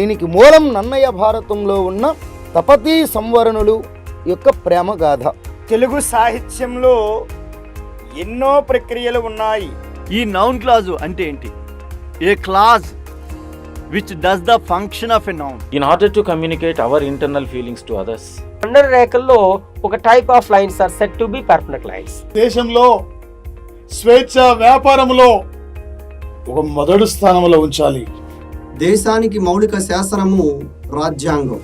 దీనికి మూలం నన్నయ్య భారతంలో ఉన్న తపతీ సంవరణులు యొక్క ప్రేమ గాథ. తెలుగు సాహిత్యంలో ఎన్నో ప్రక్రియలు ఉన్నాయి. ఈ నౌన్ క్లాజు అంటే ఏంటి? A clause which does the function of a noun in order to communicate our internal feelings to others. ఖండన రేఖల్లో ఒక type of lines are set to be perfect lines. దేశంలో స్వేచ్ఛ వ్యాపారంలో ఒక మొదటి స్థానంలో ఉంచాలి. దేశానికి మౌలిక శాసనము రాజ్యాంగం.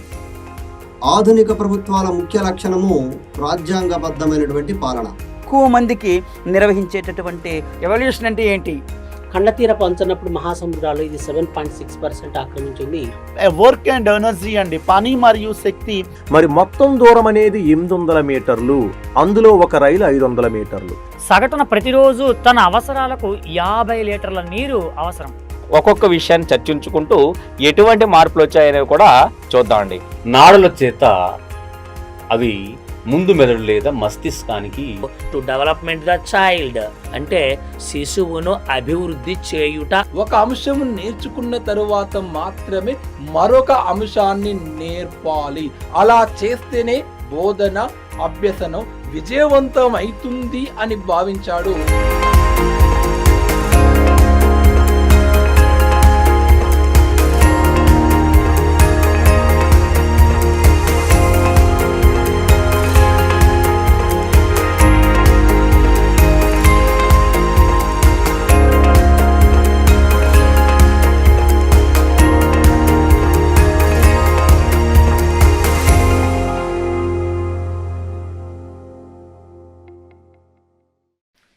ఆధునిక ప్రభుత్వాల ముఖ్య లక్షణము రాజ్యాంగబద్ధమైనటువంటి పాలన. ఎక్కువ మందికి నిర్వహించేటటువంటి ఎవల్యూషన్ అంటే ఏంటి? ఖండతీర పంచినప్పుడు మహాసముద్రాలు ఇది 7.6% ఆక్రమించింది. వర్క్ అండ్ ఎనర్జీ అండి, పని మరియు శక్తి. మరి మొత్తం దూరం అనేది 800 మీటర్లు, అందులో ఒక రైలు 500 మీటర్లు. సగటున ప్రతిరోజు తన అవసరాలకు 50 లీటర్ల నీరు అవసరం. ఒక్కొక్క విషయాన్ని చర్చించుకుంటూ ఎటువంటి మార్పులు వచ్చాయనేవి కూడా చూద్దామండి. నాడుల చేత అవి ముందు మెదడు లేదా మస్తిష్కానికి టు డెవలప్మెంట్ ద చైల్డ్ అంటే శిశువును అభివృద్ధి చేయుట. ఒక అంశం నేర్చుకున్న తరువాత మాత్రమే మరొక అంశాన్ని నేర్పాలి. అలా చేస్తేనే బోధన అభ్యసనం విజయవంతం అవుతుంది అని భావించాడు.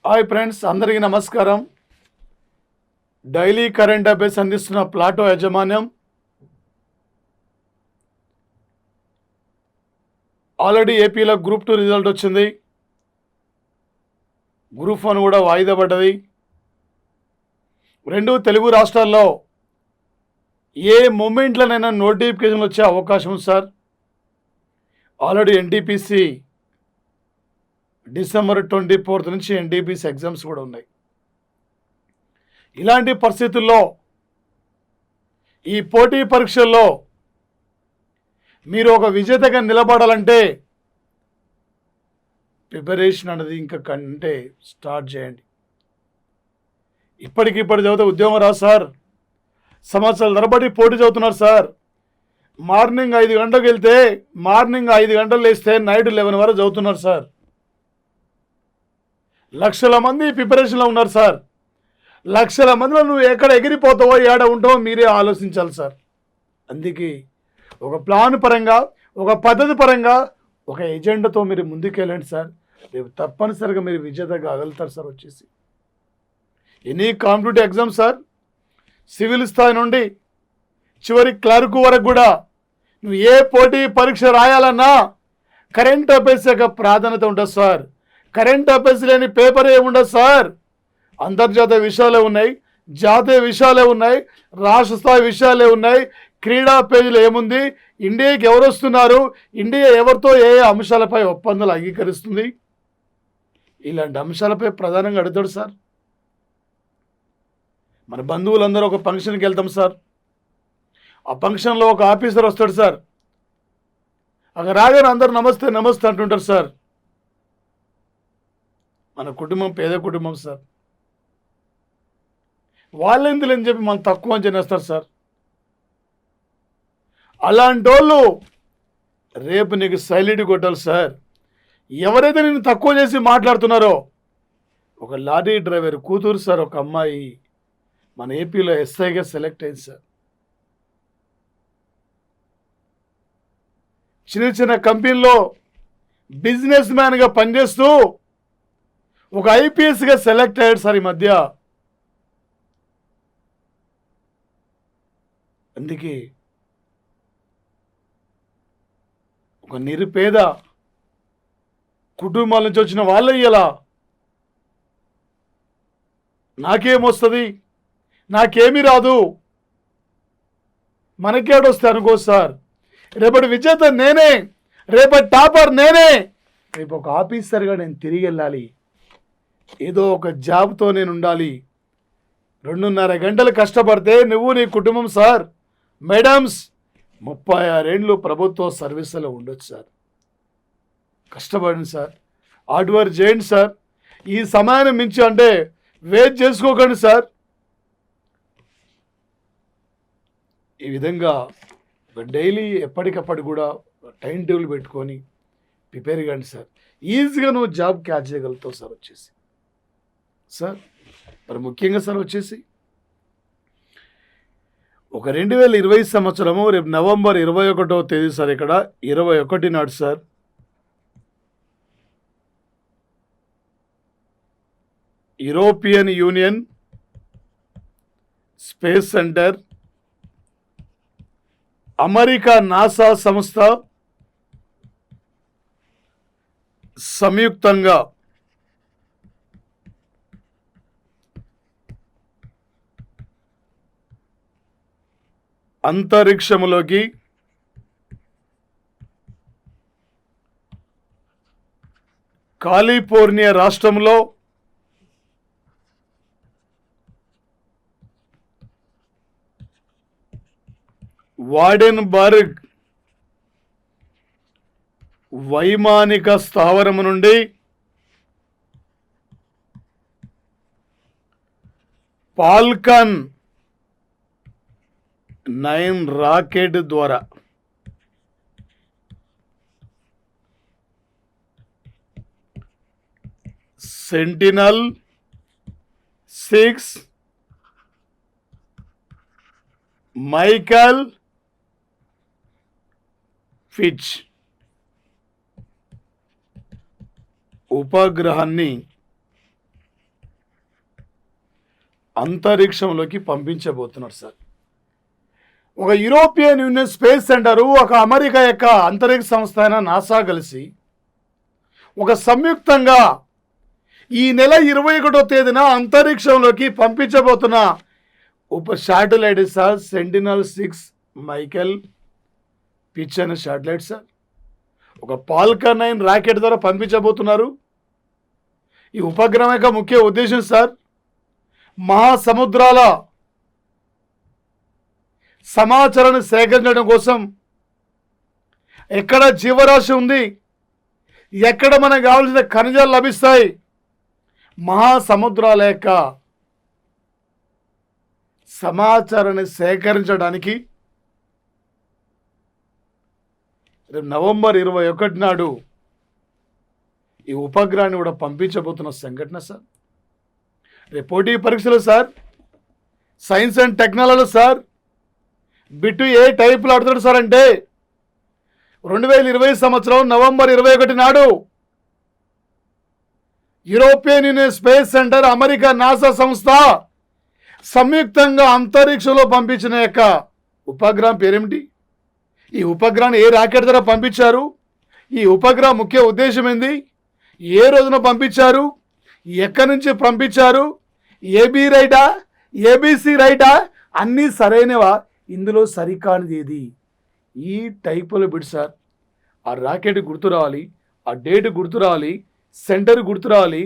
హాయ్ ఫ్రెండ్స్, అందరికీ నమస్కారం. డైలీ కరెంట్ అఫైర్స్ అందిస్తున్న ప్లాటో యాజమాన్యం ఆల్రెడీ ఏపీలో గ్రూప్ 2 రిజల్ట్ వచ్చింది. గ్రూప్ 1 కూడా వాయిదా పడ్డది. 2 తెలుగు రాష్ట్రాల్లో ఏ మూమెంట్లోనైనా నోటిఫికేషన్ వచ్చే అవకాశం ఉంది సార్. ఆల్రెడీ ఎన్టీపీసీ December 24 నుంచి ఎన్టీపీసీ ఎగ్జామ్స్ కూడా ఉన్నాయి. ఇలాంటి పరిస్థితుల్లో ఈ పోటీ పరీక్షల్లో మీరు ఒక విజేతగా నిలబడాలంటే ప్రిపరేషన్ అనేది ఇంకా కంటే స్టార్ట్ చేయండి. ఇప్పటికిప్పుడు చదివితే ఉద్యోగం రాదు సార్. సంవత్సరాల తరబడి పోటీ చదువుతున్నారు సార్. మార్నింగ్ 5 గంటలకు వెళ్తే మార్నింగ్ 5 గంటలు లేస్తే నైట్ 11 వరకు చదువుతున్నారు సార్. లక్షల మంది ప్రిపరేషన్లో ఉన్నారు సార్. లక్షల మందిలో నువ్వు ఎక్కడ ఎగిరిపోతావో ఏడ ఉంటావో మీరే ఆలోచించాలి సార్. అందుకే ఒక ప్లాన్ పరంగా, ఒక పద్ధతి పరంగా, ఒక ఎజెండాతో మీరు ముందుకెళ్ళండి సార్. రేపు తప్పనిసరిగా మీరు విజేత కాగలుగుతారు సార్. వచ్చేసి any competitive exam sir, civil స్థాయి నుండి చివరి క్లర్క్ వరకు కూడా నువ్వు ఏ పోటీ పరీక్ష రాయాలన్నా కరెంట్ అఫైర్స్ యొక్క ప్రాధాన్యత ఉంటుంది సార్. కరెంట్ అఫైర్స్ లేని పేపర్ ఏముండదు సార్. అంతర్జాతీయ విషయాలే ఉన్నాయి, జాతీయ విషయాలే ఉన్నాయి, రాష్ట్ర స్థాయి విషయాలే ఉన్నాయి. క్రీడా పేజీలో ఏముంది, ఇండియాకి ఎవరు వస్తున్నారు, ఇండియా ఎవరితో ఏ అంశాలపై ఒప్పందాలు అంగీకరిస్తుంది, ఇలాంటి అంశాలపై ప్రధానంగా అడుగుతాడు సార్. మన బంధువులందరూ ఒక ఫంక్షన్కి వెళ్తాం సార్. ఆ ఫంక్షన్లో ఒక ఆఫీసర్ వస్తాడు సార్. అక్కడ రాగానే అందరూ నమస్తే నమస్తే అంటుంటారు సార్. మన కుటుంబం పేద కుటుంబం సార్. వాళ్ళెందులని చెప్పి మనం తక్కువ అని చేస్తారు సార్. అలాంటి వాళ్ళు రేపు నీకు సైలెంట్ కొట్టాలి సార్. ఎవరైతే నేను తక్కువ చేసి మాట్లాడుతున్నారో, ఒక లారీ డ్రైవర్ కూతురు సార్, ఒక అమ్మాయి మన ఏపీలో ఎస్ఐగా సెలెక్ట్ అయింది సార్. చిన్న చిన్న కంపెనీలో బిజినెస్ మ్యాన్గా పనిచేస్తూ ఒక ఐపీఎస్గా సెలెక్ట్ అయ్యాడు సార్ ఈ మధ్య. అందుకే ఒక నిరుపేద కుటుంబాల నుంచి వచ్చిన వాళ్ళు ఇలా నాకేమొస్తుంది, నాకేమీ రాదు, మనకేడొస్తే అనుకో సార్. రేపటి విజేత నేనే, రేపటి టాపర్ నేనే. రేపు ఒక ఆఫీసర్గా నేను తిరిగి వెళ్ళాలి. ఏదో ఒక జాబ్తో నేను ఉండాలి. 2.5 గంటలు కష్టపడితే నువ్వు నీ కుటుంబం సార్. మేడమ్స్, 36 ఏండ్లు ప్రభుత్వ సర్వీసులో ఉండొచ్చు సార్. కష్టపడండి సార్, హార్డ్ వర్క్ చేయండి సార్. ఈ సమయాన్ని మించి అంటే వెయిట్ చేసుకోకండి సార్. ఈ విధంగా డైలీ ఎప్పటికప్పుడు కూడా టైం టేబుల్ పెట్టుకొని ప్రిపేర్ కండి సార్. ఈజీగా నువ్వు జాబ్ క్యాచ్ చేయగలుగుతావు సార్. వచ్చేసి సార్ మరి ముఖ్యంగా సార్ వచ్చేసి ఒక 2020 సంవత్సరము రేపు నవంబర్ 21వ తేదీ సార్, ఇక్కడ 21 నాడు sir European Union space centre, America NASA సంస్థ సంయుక్తంగా అంతరిక్షములోకి కాలిఫోర్నియా రాష్ట్రంలో వాడెన్బర్గ్ వైమానిక స్థావరము నుండి ఫాల్కన్ 9 రాకెట్ ద్వారా సెంటినల్ 6 మైకల్ ఫిచ్ ఉపగ్రహాన్ని అంతరిక్షంలోకి పంపించబోతున్నారు సార్. ఒక యూరోపియన్ యూనియన్ స్పేస్ సెంటరు, ఒక అమెరికా యొక్క అంతరిక్ష సంస్థ అయిన నాసా కలిసి ఒక సంయుక్తంగా ఈ నెల 21వ తేదీన అంతరిక్షంలోకి పంపించబోతున్న శాటిలైట్ సార్ సెంటినల్ 6 మైకెల్ పిచ్ అనే శాటిలైట్ సార్. ఒక ఫాల్కన్ 9 రాకెట్ ద్వారా పంపించబోతున్నారు. ఈ ఉపగ్రహం యొక్క ముఖ్య ఉద్దేశం సార్ మహాసముద్రాల సమాచారాన్ని సేకరించడం కోసం, ఎక్కడ జీవరాశి ఉంది, ఎక్కడ మనకు కావాల్సిన ఖనిజాలు లభిస్తాయి, మహాసముద్రాల యొక్క సమాచారాన్ని సేకరించడానికి రేపు నవంబర్ 21 నాడు ఈ ఉపగ్రహాన్ని కూడా పంపించబోతున్న సంఘటన సార్. రేపు పోటీ పరీక్షలు sir, science and technology sir, bit ఏ టైపులో ఆడుతాడు సార్ అంటే 2020 సంవత్సరం నవంబర్ 21 నాడు European Union space centre, America NASA సంస్థ సంయుక్తంగా అంతరిక్షంలో పంపించిన యొక్క ఉపగ్రహం పేరేమిటి, ఈ ఉపగ్రహాన్ని ఏ రాకెట్ ద్వారా పంపించారు, ఈ ఉపగ్రహం ముఖ్య ఉద్దేశం ఏంది, ఏ రోజున పంపించారు, ఎక్కడి నుంచి పంపించారు, ఏబీ రైటా ఏబీసీ రైటా అన్నీ సరైనవా, ఇందులో సరికానిది ఏది, ఈ టైపులో బిట్ సార్. ఆ రాకెట్ గుర్తు రావాలి, ఆ డేట్ గుర్తు రావాలి, సెంటర్ గుర్తు రావాలి,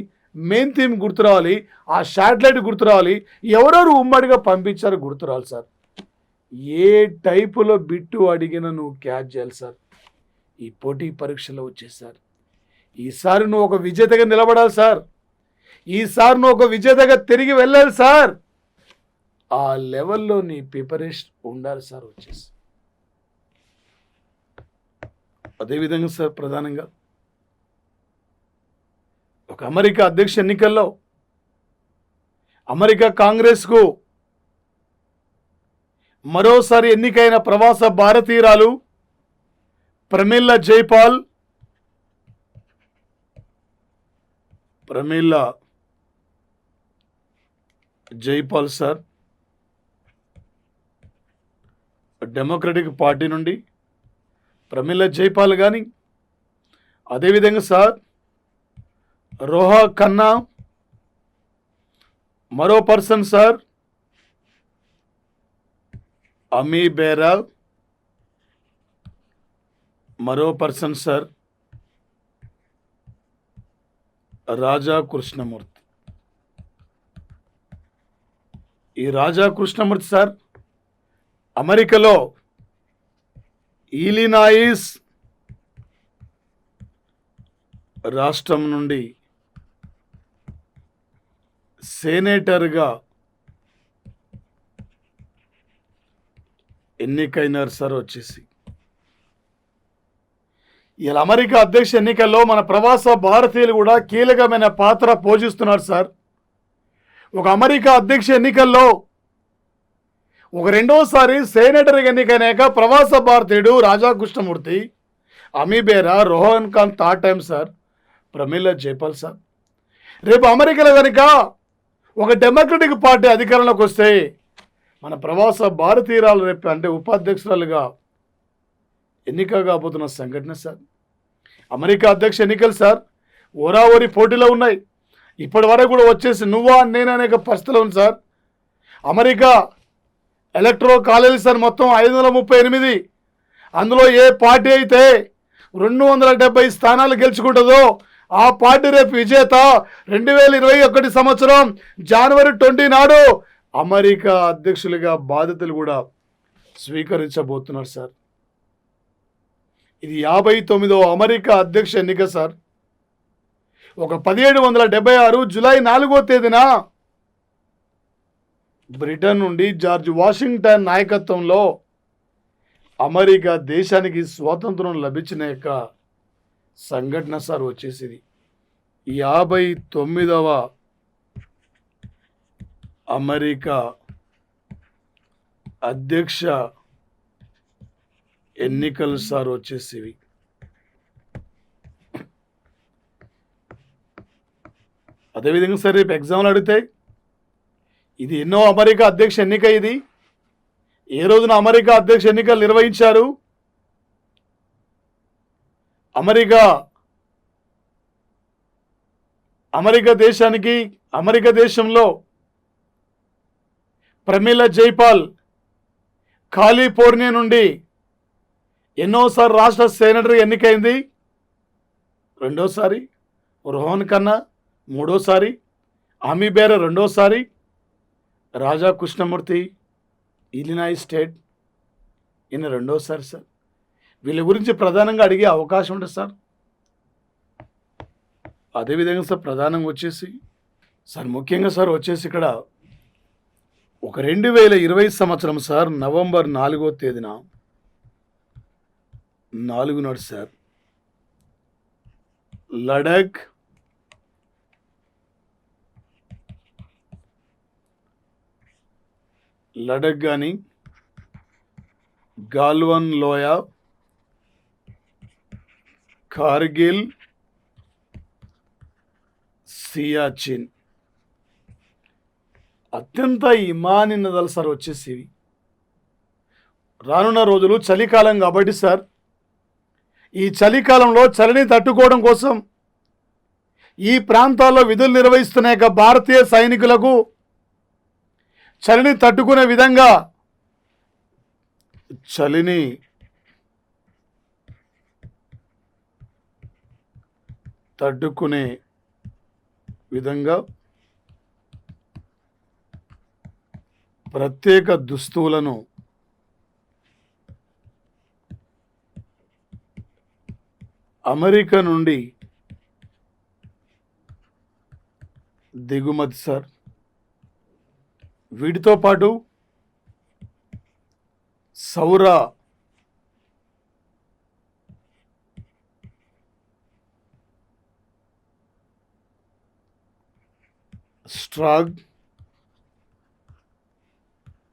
మెయిన్ థీమ్ గుర్తు రావాలి, ఆ శాటిలైట్ గుర్తు రావాలి, ఎవరెవరు ఉమ్మడిగా పంపించారు గుర్తు రావాలి సార్. ఏ టైపులో బిట్టు అడిగినా నువ్వు క్యాచ్ చేయాలి సార్. ఈ పోటీ పరీక్షలో వచ్చేసారు. ఈసారి నువ్వు ఒక విజేతగా నిలబడాలి సార్. ఈసారి నువ్వు ఒక విజేతగా తిరిగి వెళ్ళాలి సార్. ఆ లెవెల్లో నీ ప్రిపరేషన్ ఉండాలి సార్. వచ్చేసి అదేవిధంగా సార్ ప్రధానంగా ఒక అమెరికా అధ్యక్ష ఎన్నికల్లో అమెరికా కాంగ్రెస్కు మరోసారి ఎన్నికైన ప్రవాస భారతీయురాలు ప్రమిల్లా జైపాల్ సార్ డెమోక్రటిక్ పార్టీ నుండి ప్రమిల్లా జైపాల్ కానీ, అదేవిధంగా సార్ రోహా ఖన్నా, మరో పర్సన్ సార్ అమీ బేరా, మరో పర్సన్ సార్ రాజా కృష్ణమూర్తి. ఈ రాజా కృష్ణమూర్తి సార్ అమెరికాలో ఇలినాయిస్ రాష్ట్రం నుండి సెనేటర్గా ఎన్నికైనారు సార్ వచ్చేసి. ఇలా అమెరికా అధ్యక్ష ఎన్నికల్లో మన ప్రవాస భారతీయులు కూడా కీలకమైన పాత్ర పోషిస్తున్నారు సార్. ఒక అమెరికా అధ్యక్ష ఎన్నికల్లో ఒక రెండోసారి సెనేటర్ ఎన్నికైనాక ప్రవాస భారతీయుడు Raja Krishnamoorthi, Ami Bera, Rohan Khan third time sir, Pramila Jayapal sir. రేపు అమెరికాలో కనుక ఒక డెమోక్రటిక్ పార్టీ అధికారంలోకి వస్తే మన ప్రవాస భారతీయురాలు రేపు అంటే ఉపాధ్యక్షురాలుగా ఎన్నిక కాబోతున్న సంఘటన సార్. అమెరికా అధ్యక్ష ఎన్నికలు సార్ ఓరావరి పోటీలో ఉన్నాయి. ఇప్పటి వరకు కూడా వచ్చేసి నువ్వా నేను అనేక పరిస్థితులు ఉంది sir. America electro college sir మొత్తం 538. అందులో ఏ పార్టీ అయితే 270 స్థానాలు గెలుచుకుంటుందో ఆ పార్టీ రేపు విజేత. 2021 సంవత్సరం జనవరి 20 నాడు అమెరికా అధ్యక్షులుగా బాధ్యతలు కూడా స్వీకరించబోతున్నారు సార్. ఇది 59వ అమెరికా అధ్యక్ష ఎన్నిక సార్. ఒక 1776 జూలై 4వ తేదీన బ్రిటన్ నుండి జార్జ్ వాషింగ్టన్ నాయకత్వంలో అమెరికా దేశానికి స్వాతంత్రం లభించిన యొక్క సంఘటన సార్ వచ్చేసింది. 59వ అమెరికా అధ్యక్ష ఎన్నికలు సార్ వచ్చేసివి. అదేవిధంగా సార్ రేపు ఎగ్జామ్లు అడిగితే ఇది ఎన్నో అమెరికా అధ్యక్ష ఎన్నిక. ఇది ఏ రోజున అమెరికా అధ్యక్ష ఎన్నికలు నిర్వహించారు? అమెరికా దేశంలో ప్రమీలా జైపాల్ కాలిఫోర్నియా నుండి ఎన్నోసారి రాష్ట్ర సెనేటర్ ఎన్నికైంది. రెండోసారి. రోహన్ ఖన్నా మూడోసారి, అమీబేరా రెండోసారి, రాజా కృష్ణమూర్తి ఇలినాయ్ స్టేట్ ఈయన రెండోసారి సార్. వీళ్ళ గురించి ప్రధానంగా అడిగే అవకాశం ఉంటుంది సార్. అదేవిధంగా సార్ ప్రధానంగా వచ్చేసి సార్ ముఖ్యంగా సార్ వచ్చేసి ఇక్కడ ఒక 2020 సంవత్సరం సార్ నవంబర్ 4వ తేదీన 4 నాడు సార్ లడక్ కానీ గాల్వన్ లోయ, కార్గిల్, సియాచిన్ అత్యంత ఇమాని నదాలు సార్ వచ్చేసి రానున్న రోజులు చలికాలం కాబట్టి సార్ ఈ చలికాలంలో చలిని తట్టుకోవడం కోసం ఈ ప్రాంతాల్లో విధులు నిర్వహిస్తున్న యొక్క భారతీయ సైనికులకు చలిని తట్టుకునే విధంగా ప్రత్యేక దుస్తువులను అమెరికా నుండి దిగుమతి సార్. వీటితో పాటు సౌర స్ట్రాగ్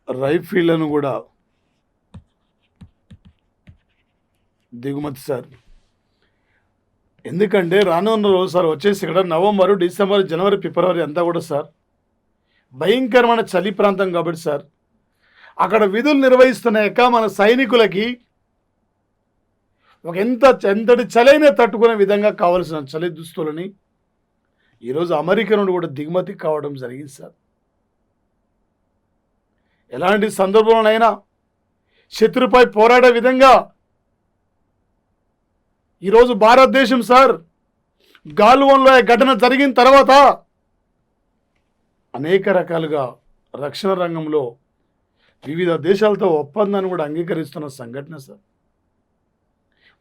రైఫిళ్లను కూడా దిగుమతి సార్. ఎందుకంటే రానున్న రోజు సార్ వచ్చేసి ఇక్కడ నవంబరు, డిసెంబర్, జనవరి, ఫిబ్రవరి అంతా కూడా సార్ భయంకరమైన చలి ప్రాంతం కాబట్టి సార్ అక్కడ విధులు నిర్వహిస్తున్నాక మన సైనికులకి ఒక ఎంతటి చలైనా తట్టుకునే విధంగా కావలసిన చలి దుస్తులని ఈరోజు అమెరికా నుండి కూడా దిగుమతి కావడం జరిగింది సార్. ఎలాంటి సందర్భంలోనైనా శత్రుపై పోరాడే విధంగా ఈరోజు భారతదేశం సార్ గాల్వన్లో ఘటన జరిగిన తర్వాత అనేక రకాలుగా రక్షణ రంగంలో వివిధ దేశాలతో ఒప్పందాన్ని కూడా అంగీకరిస్తున్న సంఘటన సార్.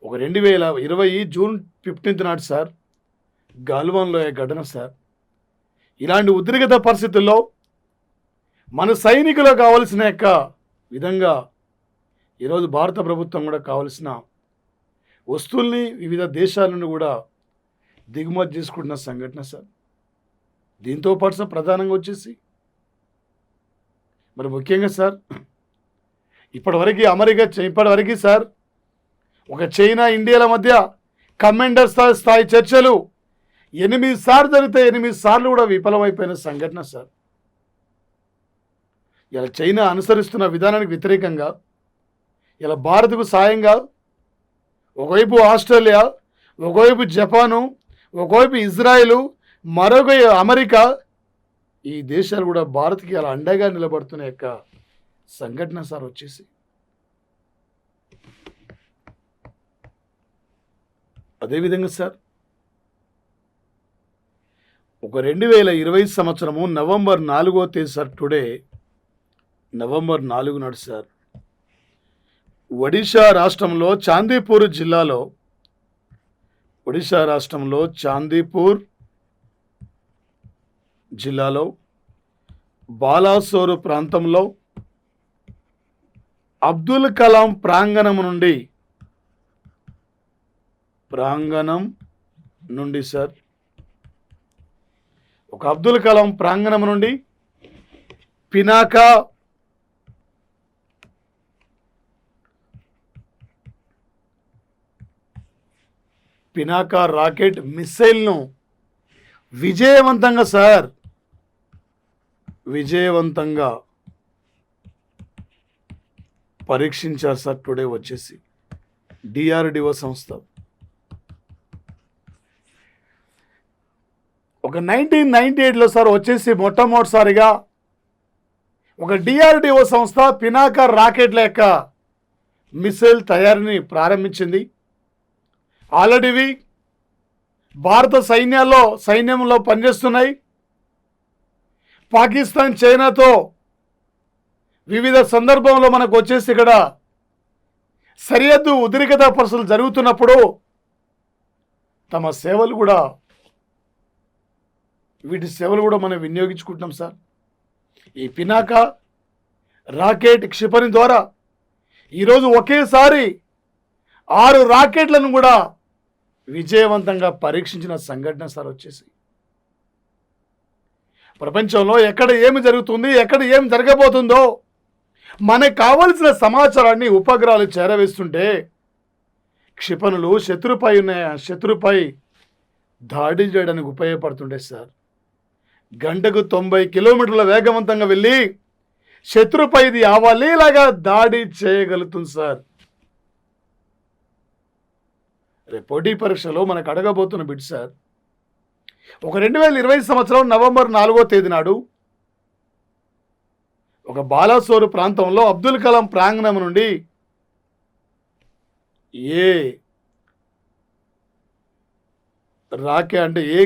ఒక 2020 జూన్ 15 నాడు సార్ గాల్వాన్లో ఘటన సార్. ఇలాంటి ఉద్రిక్త పరిస్థితుల్లో మన సైనికులకు కావలసిన యొక్క విధంగా ఈరోజు భారత ప్రభుత్వం కూడా కావలసిన వస్తువుల్ని వివిధ దేశాల నుండి కూడా దిగుమతి చేసుకుంటున్న సంఘటన సార్. దీంతో పాటు సార్ ప్రధానంగా వచ్చేసి మరి ముఖ్యంగా సార్ ఇప్పటివరకు సార్ ఒక చైనా ఇండియాల మధ్య కమాండర్ స్థాయి చర్చలు 8 సార్లు జరిగితే 8 సార్లు కూడా విఫలమైపోయిన సంఘటన సార్. ఇలా చైనా అనుసరిస్తున్న విధానానికి వ్యతిరేకంగా ఇలా భారత్కు సాయంగా ఒకవైపు ఆస్ట్రేలియా, ఒకవైపు జపాను, ఒకవైపు ఇజ్రాయెలు, మరొక అమెరికా, ఈ దేశాలు కూడా భారత్కి అలా అండగా నిలబడుతున్న యొక్క సంఘటన సార్ వచ్చేసి. అదేవిధంగా సార్ ఒక 2020 సంవత్సరము నవంబర్ 4వ తేదీ సార్, టుడే నవంబర్ 4 నాడు సార్ ఒడిశా రాష్ట్రంలో చాందీపూర్ జిల్లాలో బాలాసోరు ప్రాంతంలో అబ్దుల్ కలాం ప్రాంగణం నుండి సార్ ఒక అబ్దుల్ కలాం ప్రాంగణం నుండి పినాకా రాకెట్ మిస్సైల్ను విజయవంతంగా పరీక్షించారు సార్. టుడే వచ్చేసి DRDO సంస్థ ఒక 1998లో సార్ వచ్చేసి మొట్టమొదటిసారిగా ఒక DRDO సంస్థ పినాకా రాకెట్ల యొక్క మిసైల్ తయారీని ప్రారంభించింది. ఆల్రెడీ భారత సైన్యంలో పనిచేస్తున్నాయి. పాకిస్తాన్, చైనాతో వివిధ సందర్భంలో మనకు వచ్చేసి ఇక్కడ సరిహద్దు ఉద్రిక్తత పరిస్థితులు జరుగుతున్నప్పుడు వీటి సేవలు కూడా మనం వినియోగించుకుంటున్నాం సార్. ఈ పినాకా రాకెట్ క్షిపణి ద్వారా ఈరోజు ఒకేసారి 6 రాకెట్లను కూడా విజయవంతంగా పరీక్షించిన సంఘటన సార్ వచ్చేసి. ప్రపంచంలో ఎక్కడ ఏమి జరుగుతుంది, ఎక్కడ ఏమి జరగబోతుందో మనకు కావలసిన సమాచారాన్ని ఉపగ్రహాలు చేరవేస్తుంటే క్షిపణులు శత్రుపై దాడి చేయడానికి ఉపయోగపడుతుండే సార్. గంటకు 90 కిలోమీటర్ల వేగవంతంగా వెళ్ళి శత్రుపై ఇది అవలీలాగా దాడి చేయగలుగుతుంది సార్. రేపు పోటీ పరీక్షలో మనకు అడగబోతున్న బిడ్ సార్ ఒక 2020 సంవత్సరం నవంబర్ 4వ తేదీ నాడు ఒక బాలాసోరు ప్రాంతంలో అబ్దుల్ కలాం ప్రాంగణం నుండి ఏ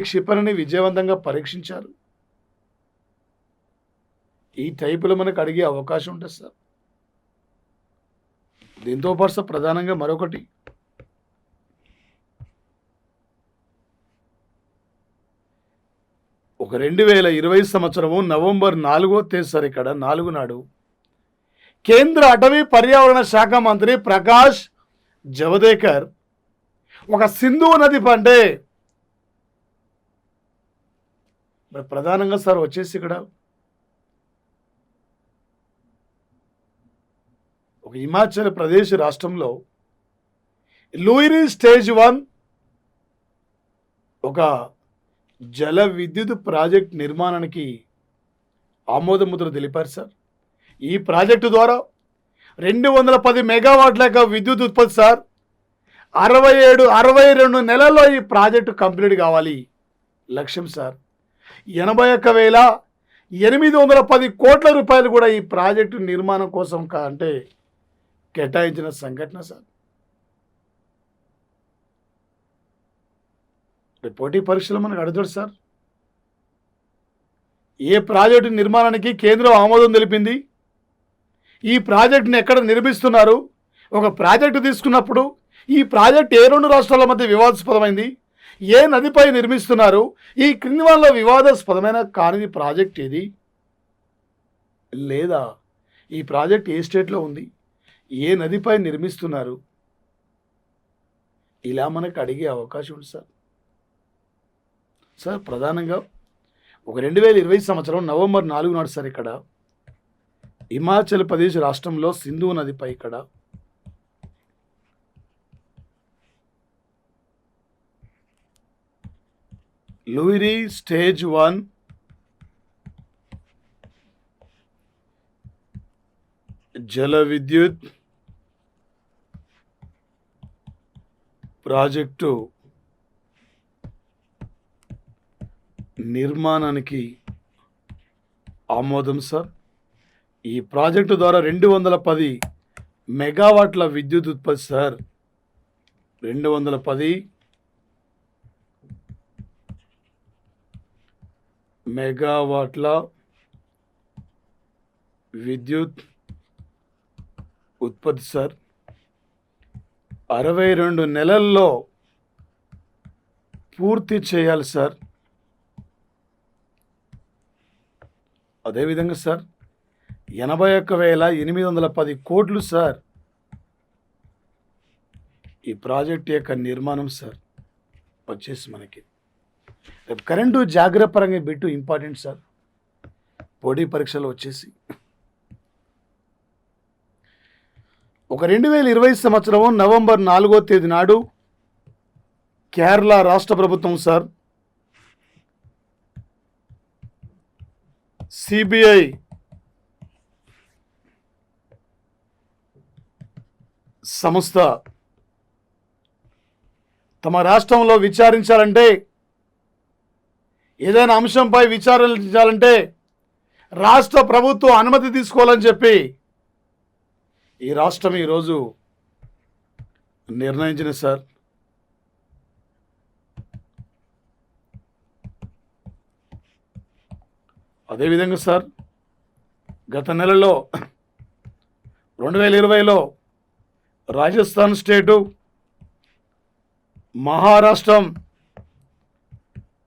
క్షిపణిని విజయవంతంగా పరీక్షించారు. ఈ టైపులో మనకు అడిగే అవకాశం ఉంటుంది సార్. దీంతో పాటు సార్ ప్రధానంగా మరొకటి ఒక 2020 సంవత్సరము నవంబర్ 4వ తేదీ సార్ ఇక్కడ 4 నాడు కేంద్ర అటవీ పర్యావరణ శాఖ మంత్రి ప్రకాష్ జవదేకర్ ఒక సింధు నది పంటే ప్రధానంగా సార్ వచ్చేసి ఇక్కడ ఒక హిమాచల్ ప్రదేశ్ రాష్ట్రంలో లూయిరీ స్టేజ్ 1 ఒక జల విద్యుత్ ప్రాజెక్ట్ నిర్మాణానికి ఆమోదముద్ర తెలిపారు సార్. ఈ ప్రాజెక్టు ద్వారా 210 మెగావాట్ల యొక్క విద్యుత్ ఉత్పత్తి సార్. 62 నెలల్లో ఈ ప్రాజెక్టు కంప్లీట్ కావాలి లక్ష్యం సార్. 81,810 కోట్ల రూపాయలు కూడా ఈ ప్రాజెక్టు నిర్మాణం కోసం కేటాయించిన సంఘటన సార్. పోటీ పరీక్షలు మనకు అడుగుతాడు సార్. ఏ ప్రాజెక్టు నిర్మాణానికి కేంద్రం ఆమోదం తెలిపింది, ఈ ప్రాజెక్టుని ఎక్కడ నిర్మిస్తున్నారు, ఒక ప్రాజెక్టు తీసుకున్నప్పుడు ఈ ప్రాజెక్ట్ ఏ రెండు రాష్ట్రాల మధ్య వివాదాస్పదమైంది, ఏ నదిపై నిర్మిస్తున్నారు, ఈ క్రింది వాళ్ళ వివాదాస్పదమైన కానిది ప్రాజెక్ట్ ఏది, లేదా ఈ ప్రాజెక్ట్ ఏ స్టేట్లో ఉంది, ఏ నదిపై నిర్మిస్తున్నారు, ఇలా మనకు అడిగే అవకాశం ఉంది సార్. సార్ ప్రధానంగా ఒక 2020 సంవత్సరం నవంబర్ 4 నాడు సార్ ఇక్కడ హిమాచల్ ప్రదేశ్ రాష్ట్రంలో సింధు నదిపై ఇక్కడ లూయిరీ స్టేజ్ 1 జల విద్యుత్ ప్రాజెక్టు నిర్మాణానికి ఆమోదం సార్. ఈ ప్రాజెక్టు ద్వారా 210 మెగావాట్ల విద్యుత్ ఉత్పత్తి సార్. 210 మెగావాట్ల విద్యుత్ ఉత్పత్తి సార్. 62 నెలల్లో పూర్తి చేయాలి సార్. అదేవిధంగా సార్ 81,810 కోట్లు సార్ ఈ ప్రాజెక్ట్ యొక్క నిర్మాణం సార్. వచ్చేసి మనకి రేపు కరెంటు జాగ్రత్త పరంగా బిట్టు ఇంపార్టెంట్ సార్. పోటీ పరీక్షలు వచ్చేసి ఒక 2020 సంవత్సరం నవంబర్ 4వ తేదీ నాడు కేరళ రాష్ట్ర ప్రభుత్వం సార్ సిబిఐ సంస్థ తమ రాష్ట్రంలో విచారించాలంటే, ఏదైనా అంశంపై విచారించాలంటే రాష్ట్ర ప్రభుత్వం అనుమతి తీసుకోవాలని చెప్పి ఈ రాష్ట్రం ఈరోజు నిర్ణయించిన సార్. అదేవిధంగా సార్ గత నెలలో 2020లో రాజస్థాన్ స్టేటు, మహారాష్ట్రం,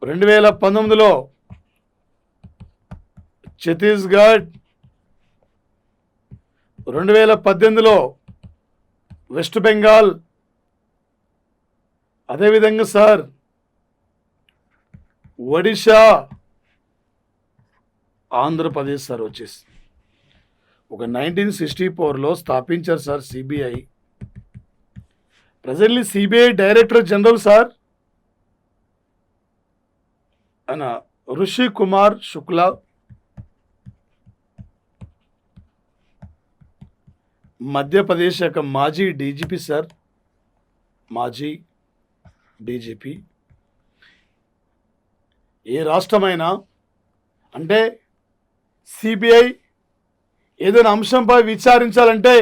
2019లో ఛత్తీస్గఢ్, 2018లో వెస్ట్ బెంగాల్, అదేవిధంగా సార్ ఒడిషా, ఆంధ్రప్రదేశ్ సార్ వచ్చేసి ఒక 1964లో స్థాపించారు sir CBI. Presently CBI director general sir ఆయన ఋషి కుమార్ శుక్లా. మధ్యప్రదేశ్ యొక్క మాజీ డీజీపీ సార్, మాజీ డీజీపీ. ఏ రాష్ట్రమైనా అంటే సిబిఐ ఏదైనా అంశంపై విచారించాలంటే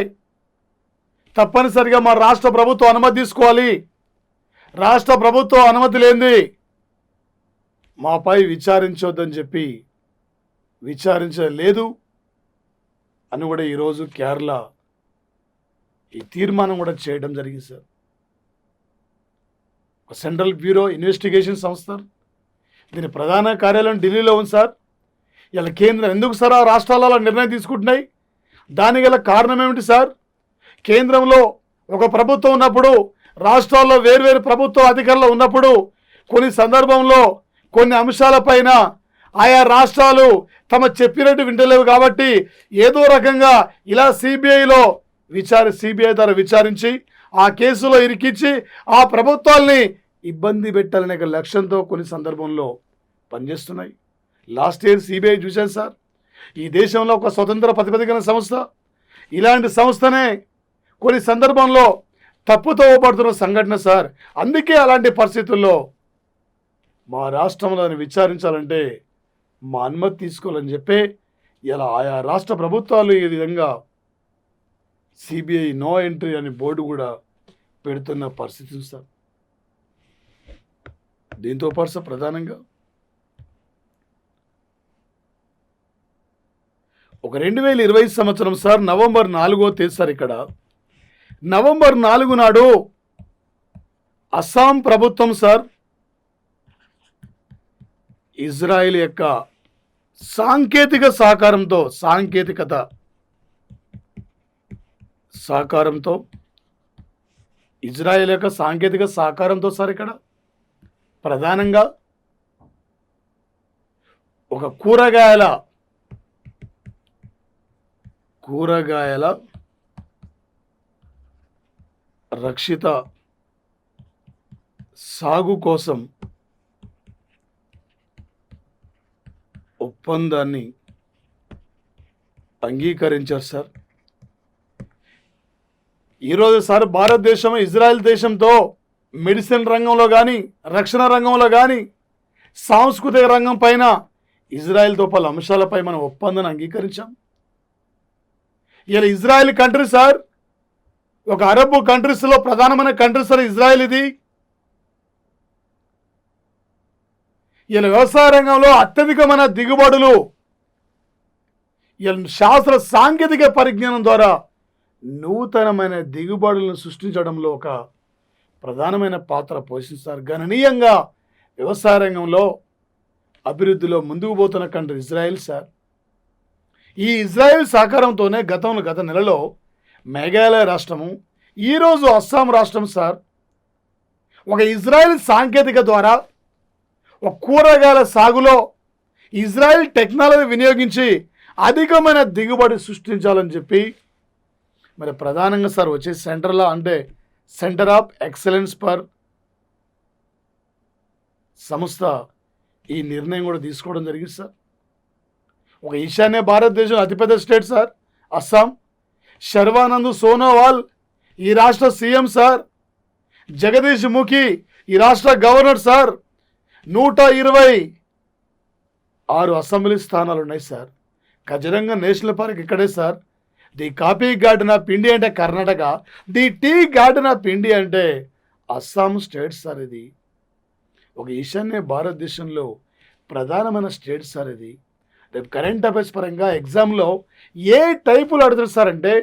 తప్పనిసరిగా మా రాష్ట్ర ప్రభుత్వం అనుమతి తీసుకోవాలి. రాష్ట్ర ప్రభుత్వం అనుమతి లేనిది మాపై విచారించొద్దని చెప్పి విచారించలేదు అని కూడా ఈరోజు కేరళ ఈ తీర్మానం కూడా చేయడం జరిగింది సార్. సెంట్రల్ బ్యూరో ఇన్వెస్టిగేషన్ సంస్థ, దీని ప్రధాన కార్యాలయం ఢిల్లీలో ఉంది సార్. ఇలా కేంద్రం ఎందుకు సార్ ఆ రాష్ట్రాలలో నిర్ణయం తీసుకుంటున్నాయి? దానికి గల కారణం ఏమిటి సార్? కేంద్రంలో ఒక ప్రభుత్వం ఉన్నప్పుడు, రాష్ట్రాల్లో వేర్వేరు ప్రభుత్వ అధికారులు ఉన్నప్పుడు కొన్ని సందర్భంలో కొన్ని అంశాలపైన ఆయా రాష్ట్రాలు తమ చెప్పినట్టు వింటలేవు కాబట్టి ఏదో రకంగా ఇలా సిబిఐలో సిబిఐ ద్వారా విచారించి ఆ కేసులో ఇరికించి ఆ ప్రభుత్వాల్ని ఇబ్బంది పెట్టాలనే లక్ష్యంతో కొన్ని సందర్భంలో పనిచేస్తున్నాయి. లాస్ట్ ఇయర్ సిబిఐ చూశాను సార్. ఈ దేశంలో ఒక స్వతంత్ర ప్రతిపదికన సంస్థ, ఇలాంటి సంస్థనే కొన్ని సందర్భంలో తప్పుతో పడుతున్న సంఘటన సార్. అందుకే అలాంటి పరిస్థితుల్లో మా రాష్ట్రంలో విచారించాలంటే మా అనుమతి తీసుకోవాలని చెప్పి ఇలా ఆయా రాష్ట్ర ప్రభుత్వాలు ఈ విధంగా సిబిఐ నో ఎంట్రీ అనే బోర్డు కూడా పెడుతున్న పరిస్థితి సార్. దీంతో పాటు సార్ ప్రధానంగా ఒక 2020 సంవత్సరం సార్ నవంబర్ 4వ తేదీ సార్ ఇక్కడ నవంబర్ 4 నాడు అస్సాం ప్రభుత్వం సార్ ఇజ్రాయిల్ యొక్క సాంకేతిక సహకారంతో ఇజ్రాయెల్ యొక్క సాంకేతిక సహకారంతో సార్ ఇక్కడ ప్రధానంగా ఒక కూరగాయల రక్షిత సాగు కోసం ఒప్పందాన్ని అంగీకరించారు సార్. ఈరోజు సార్ భారతదేశం ఇజ్రాయెల్ దేశంతో మెడిసిన్ రంగంలో కానీ, రక్షణ రంగంలో కానీ, సాంస్కృతిక రంగం పైన ఇజ్రాయెల్తో పలు అంశాలపై మనం ఒప్పందాన్ని అంగీకరించాం. ఇలా ఇజ్రాయెల్ కంట్రీ సార్ ఒక అరబ్ కంట్రీస్లో ప్రధానమైన కంట్రీ సార్ ఇజ్రాయెల్. ఇది ఇలా వ్యవసాయ రంగంలో అత్యధికమైన దిగుబడులు శాస్త్ర సాంకేతిక పరిజ్ఞానం ద్వారా నూతనమైన దిగుబడులను సృష్టించడంలో ఒక ప్రధానమైన పాత్ర పోషిస్తారు. గణనీయంగా వ్యవసాయ రంగంలో అభివృద్ధిలో ముందుకు పోతున్న కంట్రీ ఇజ్రాయెల్ సార్. ఈ ఇజ్రాయెల్ సహకారంతోనే గత నెలలో మేఘాలయ రాష్ట్రము, ఈరోజు అస్సాం రాష్ట్రం సార్ ఒక ఇజ్రాయెల్ సాంకేతిక ద్వారా ఒక కూరగాయల సాగులో ఇజ్రాయెల్ టెక్నాలజీ వినియోగించి అధికమైన దిగుబడి సృష్టించాలని చెప్పి మరి ప్రధానంగా సార్ వచ్చే సెంటర్ ఆఫ్ ఎక్సలెన్స్ ఫర్ సంస్థ ఈ నిర్ణయం కూడా తీసుకోవడం జరిగింది సార్. ఒక ఈశాన్య భారతదేశం అతిపెద్ద స్టేట్ సార్ అస్సాం. శర్వానంద్ సోనోవాల్ ఈ రాష్ట్ర సీఎం సార్. జగదీష్ ముఖి ఈ రాష్ట్ర గవర్నర్ సార్. 126 అసెంబ్లీ స్థానాలు ఉన్నాయి సార్. కజిరంగా నేషనల్ పార్క్ ఇక్కడే sir. The coffee garden of India అంటే Karnataka, the tea garden of India అంటే అస్సాం స్టేట్ సార్. ఇది ఒక ఈశాన్య భారతదేశంలో ప్రధానమైన స్టేట్ సార్. ఇది రేపు కరెంట్ అఫైర్స్ పరంగా ఎగ్జామ్లో ఏ టైపులు అడుగుతారు సార్ అంటే,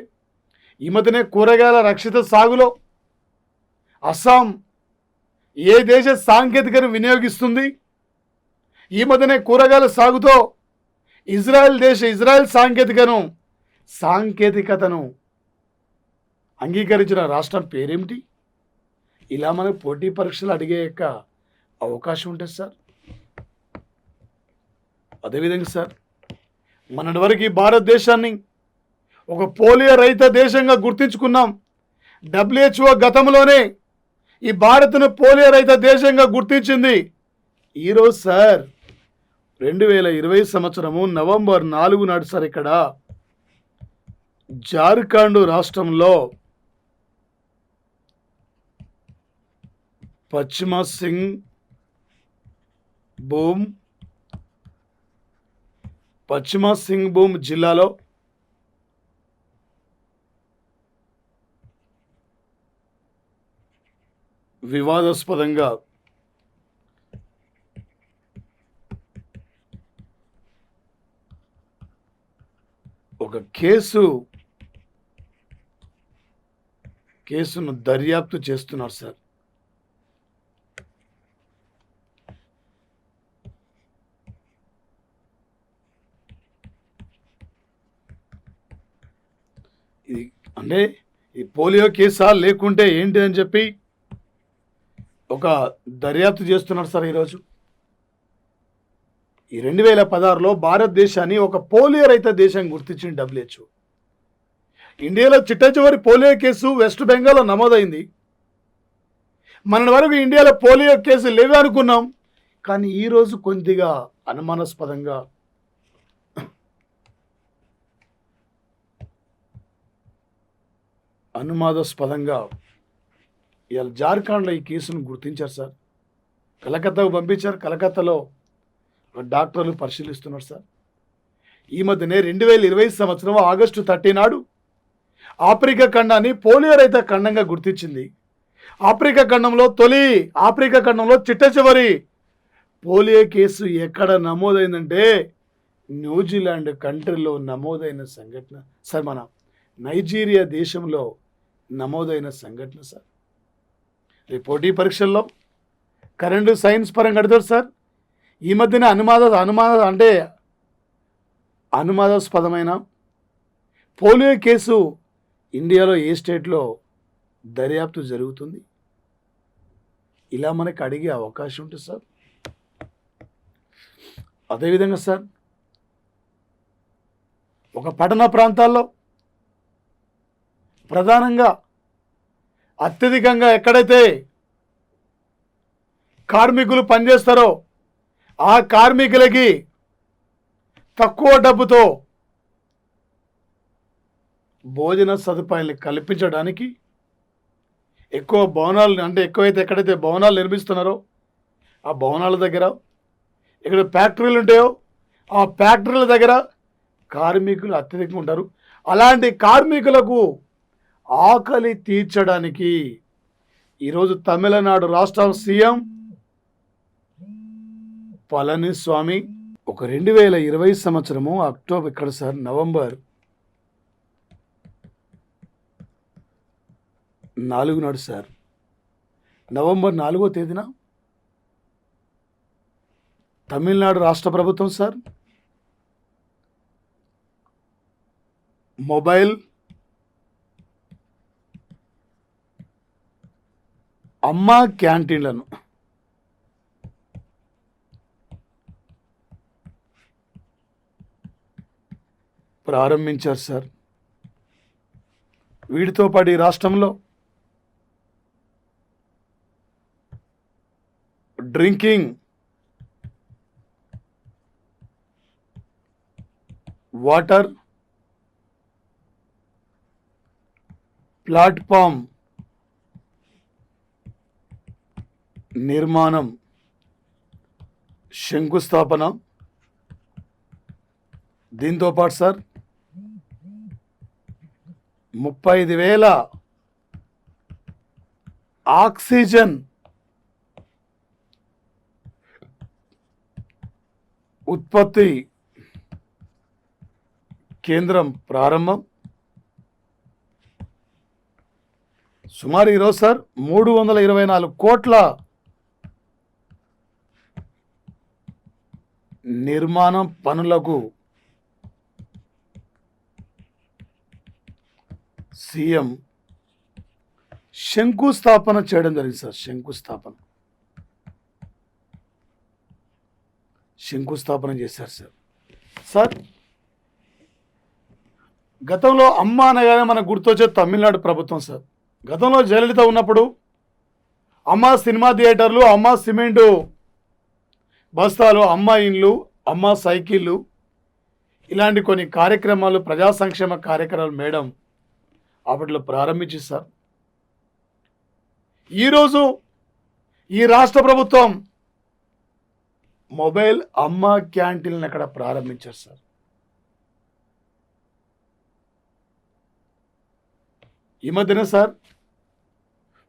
ఈ మధ్యనే కూరగాయల రక్షిత సాగులో అస్సాం ఏ దేశ సాంకేతికను వినియోగిస్తుంది, ఈ మధ్యనే కూరగాయల సాగుతో ఇజ్రాయెల్ సాంకేతికతను అంగీకరించిన రాష్ట్రం పేరేమిటి? ఇలా మనకు పోటీ పరీక్షలు అడిగే యొక్క అవకాశం ఉంటుంది సార్. అదేవిధంగా సార్ మొన్నటి వరకు ఈ భారతదేశాన్ని ఒక పోలియో రహిత దేశంగా గుర్తించుకున్నాం. WHO గతంలోనే ఈ భారత్ను పోలియో రహిత దేశంగా గుర్తించింది. ఈరోజు సార్ 2020 సంవత్సరము నవంబర్ 4 నాడు సార్ ఇక్కడ జార్ఖండ్ రాష్ట్రంలో పశ్చిమ సింగ్భూమ్ జిల్లాలో వివాదాస్పదంగా ఒక కేసును దర్యాప్తు చేస్తున్నారు సార్. ఇది అంటే ఈ పోలియో కేసా లేకుంటే ఏంటి అని చెప్పి ఒక దర్యాప్తు చేస్తున్నారు సార్. ఈరోజు ఈ 2016లో భారతదేశాన్ని ఒక పోలియో రహిత దేశం గుర్తించింది WHO. ఇండియాలో చిట్టచివరి పోలియో కేసు వెస్ట్ బెంగాల్లో నమోదైంది. మన వరకు ఇండియాలో పోలియో కేసు లేవే అనుకున్నాం, కానీ ఈరోజు కొద్దిగా అనుమానాస్పదంగా ఇవాళ జార్ఖండ్లో ఈ కేసును గుర్తించారు సార్. కలకత్తాకు పంపించారు. కలకత్తాలో డాక్టర్లు పరిశీలిస్తున్నారు సార్. ఈ మధ్యనే 2020 సంవత్సరం ఆగస్టు 30 నాడు ఆఫ్రికా ఖండాన్ని పోలియో రహిత ఖండంగా గుర్తించింది. ఆఫ్రికా ఖండంలో చిట్టచివరి పోలియో కేసు ఎక్కడ నమోదైందంటే న్యూజిలాండ్ కంట్రీలో నమోదైన సంఘటన సార్. మన నైజీరియా దేశంలో నమోదైన సంఘటన సార్. ఈ పోటీ పరీక్షల్లో కరెంటు సైన్స్ పరంగా అడుగుతారు సార్. ఈ మధ్యన అనుమానాస్పదమైన పోలియో కేసు ఇండియాలో ఏ స్టేట్లో దర్యాప్తు జరుగుతుంది, ఇలా మనకి అడిగే అవకాశం ఉంటుంది సార్. అదేవిధంగా సార్, ఒక పట్టణ ప్రాంతాల్లో ప్రధానంగా అత్యధికంగా ఎక్కడైతే కార్మికులు పనిచేస్తారో ఆ కార్మికులకి తక్కువ డబ్బుతో భోజన సదుపాయాన్ని కల్పించడానికి ఎక్కువ భవనాలు, అంటే ఎక్కువైతే ఎక్కడైతే భవనాలు నిర్మిస్తున్నారో ఆ భవనాల దగ్గర, ఇక్కడ ఫ్యాక్టరీలు ఉంటాయో ఆ ఫ్యాక్టరీల దగ్గర కార్మికులు అత్యధికంగా ఉంటారు. అలాంటి కార్మికులకు ఆకలి తీర్చడానికి ఈరోజు తమిళనాడు రాష్ట్ర సీఎం పళనిస్వామి ఒక 2020 సంవత్సరము అక్టోబర్ ఇక్కడ సార్ నవంబర్ 4 నాడు సార్, నవంబర్ 4వ తేదీన తమిళనాడు రాష్ట్ర ప్రభుత్వం సార్ మొబైల్ అమ్మ క్యాంటీన్లను ప్రారంభించారు సార్. వీటితో పాటు ఈ రాష్ట్రంలో డ్రింకింగ్ వాటర్ ప్లాట్ఫామ్ నిర్మాణం శంకుస్థాపన, దీంతోపాటు సార్ 35,000 ఆక్సిజన్ ఉత్పత్తి కేంద్రం ప్రారంభం. సుమారు ఈరోజు సార్ 324 కోట్ల నిర్మాణం పనులకు సీఎం శంకుస్థాపన చేయడం జరిగింది సార్. శంకుస్థాపన చేశారు సార్. సార్, గతంలో అమ్మ అనగానే మనకు గుర్తొచ్చే తమిళనాడు ప్రభుత్వం సార్. గతంలో జయలలిత ఉన్నప్పుడు అమ్మ సినిమా థియేటర్లు, అమ్మ సిమెంటు బస్తాలు, అమ్మ ఇండ్లు, అమ్మ సైకిళ్ళు, ఇలాంటి కొన్ని కార్యక్రమాలు, ప్రజా సంక్షేమ కార్యక్రమాలు మేడం అప్పట్లో ప్రారంభించి సార్. ఈరోజు ఈ రాష్ట్ర ప్రభుత్వం మొబైల్ అమ్మ క్యాంటీన్లను అక్కడ ప్రారంభించారు సార్. ఈ మధ్యన సార్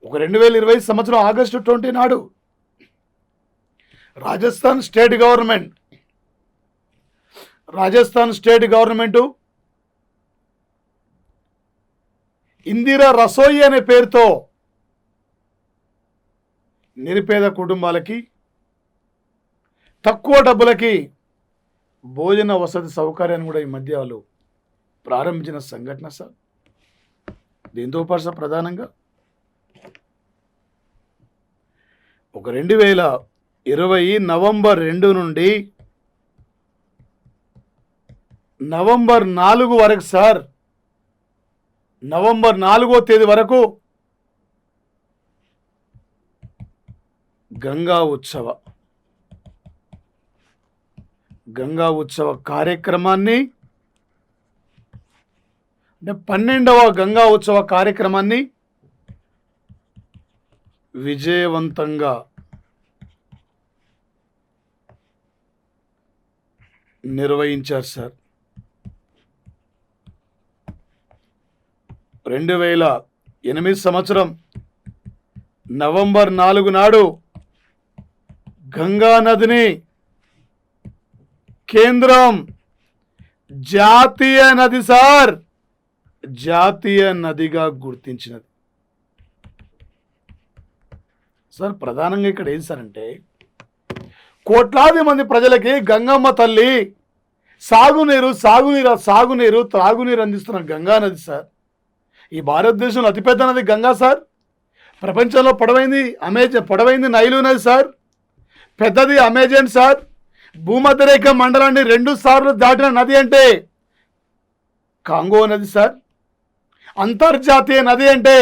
ఒక 2020 సంవత్సరం ఆగస్టు 20 నాడు రాజస్థాన్ స్టేట్ గవర్నమెంటు ఇందిరా రసోయి అనే పేరుతో నిరుపేద కుటుంబాలకి తక్కువ డబ్బులకి భోజన వసతి సౌకర్యాన్ని కూడా ఈ మధ్య వాళ్ళు ప్రారంభించిన సంఘటన సార్. దీంతో పాటు సార్ ప్రధానంగా ఒక 2020 నవంబర్ 2 నుండి నవంబర్ 4 వరకు సార్, నవంబర్ 4వ తేదీ వరకు గంగా ఉత్సవ కార్యక్రమాన్ని, అంటే 12వ గంగా ఉత్సవ కార్యక్రమాన్ని విజయవంతంగా నిర్వహించారు సార్. 2008 సంవత్సరం నవంబర్ 4 నాడు గంగా నదిని కేంద్రం జాతీయ నది సార్, జాతీయ నదిగా గుర్తించినది. సార్ ప్రధానంగా ఇక్కడ ఏం సార్ అంటే కోట్లాది మంది ప్రజలకి గంగమ్మ తల్లి సాగునీరు త్రాగునీరు అందిస్తున్న గంగా నది సార్. ఈ భారతదేశంలో అతిపెద్ద నది గంగా సార్. ప్రపంచంలో పొడవైంది నైలు నది సార్. పెద్దది అమెజాన్ సార్. భూమధ్యరేఖ మండలాన్ని 2 సార్లు దాటిన నది అంటే కాంగో నది సార్. అంతర్జాతీయ నది అంటే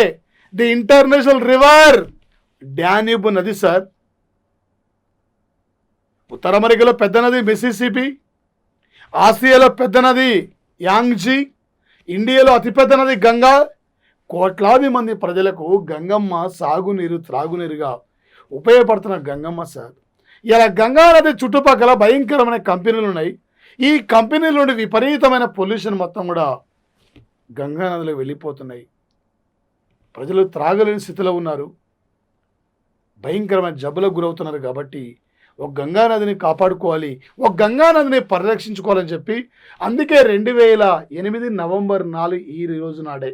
ది ఇంటర్నేషనల్ రివర్ డాన్యూబ్ నది సార్. ఉత్తర అమెరికాలో పెద్ద నది మిసిసిపి, ఆసియాలో పెద్ద నది యాంగ్జీ, ఇండియాలో అతిపెద్ద నది గంగా. కోట్లాది మంది ప్రజలకు గంగమ్మ సాగునీరు త్రాగునీరుగా ఉపయోగపడుతున్న గంగమ్మ సార్. ఇలా గంగా నది చుట్టుపక్కల భయంకరమైన కంపెనీలు ఉన్నాయి. ఈ కంపెనీల నుండి విపరీతమైన పొల్యూషన్ మొత్తం కూడా గంగా నదిలో వెళ్ళిపోతున్నాయి. ప్రజలు త్రాగలేని స్థితిలో ఉన్నారు, భయంకరమైన జబ్బులకు గురవుతున్నారు. కాబట్టి ఒక గంగా నదిని కాపాడుకోవాలి, ఒక గంగా నదిని పరిరక్షించుకోవాలని చెప్పి అందుకే 2008 నవంబర్ 4 ఈ రోజు నాడే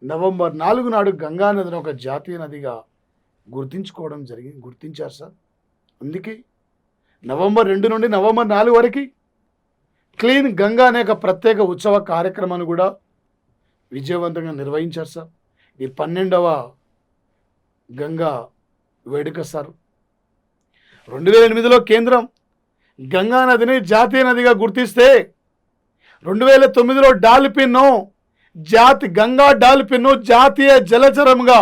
నవంబర్ 4 నాడు గంగా నదిని ఒక జాతీయ నదిగా గుర్తించారు సార్. అందుకే నవంబర్ 2 నుండి నవంబర్ 4 వరకు క్లీన్ గంగా అనే ఒక ప్రత్యేక ఉత్సవ కార్యక్రమాన్ని కూడా విజయవంతంగా నిర్వహించారు సార్. ఇది 12వ గంగా వేడుక సార్. 2008లో కేంద్రం గంగా నదిని జాతీయ నదిగా గుర్తిస్తే 2009లో గంగా డాల్ఫిన్ను జాతీయ జలచరంగా